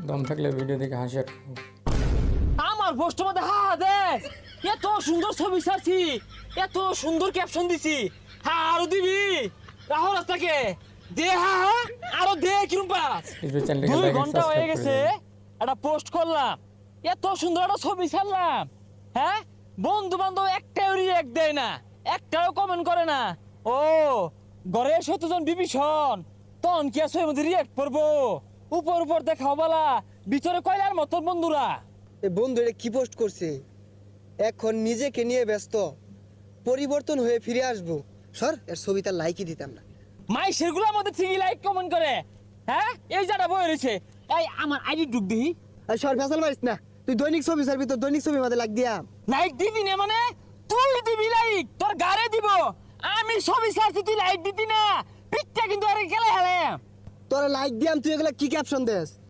দম থাকলে ভিডিও দেখে হাসি আর আমার পোস্ট মধ্যে হা দেখ এত সুন্দর ছবি ছাড়ছি, এত সুন্দর ক্যাপশন দিছি। হ্যাঁ আরো দিবি রাহুল রাস্তাকে দে, হ্যাঁ আরো দে কিরম পাস। ইউটিউব চ্যানেলকে 2 লাইক ঘন্টা হয়ে সাবস্ক্রাইব গেছে, একটা পোস্ট করলাম, এত সুন্দর একটা ছবি ছাড়লাম। হ্যাঁ বন্ধু বান্ধব একটাও রিয়েক্ট দেয় না, একটাও কমেন্ট করে না। ও ঘরে 17 জন বিভীষণ, তখন কি আছে মধ্যে রিয়েক্ট করবো? উপর উপর দেখাও বালা, ভিতরে কয়লার মতন বন্ধুরা। এই বন্ধু এটা কি পোস্ট করছে? এখন নিজেকে নিয়ে ব্যস্ত, পরিবর্তন হয়ে ফিরে আসবো। সর, এর ছবি তার লাইকই দিতাম না। মাইসের গুলো আমাদের ঠিকই লাইক কমেন্ট করে। হ্যাঁ এই যাটা বই রয়েছে, এই আমার আইডি ঢুক দিই। আর সর ফেসাল মারিস না, তুই দৈনিক ছবি ছাড়বি, তোর দৈনিক ছবি মাঝে লাগ দিয়া। লাইক দিবি না মানে তুই দিবি লাইক, তোর গাড়ে দিব। আমি ছবি ছাড়ছি তুই লাইক দিতি না, পিঠটা কিন্তু আরে গেলে হেলে। তোরা লাইক দিয়াম, তুই এগুলা কি ক্যাপশন দেস?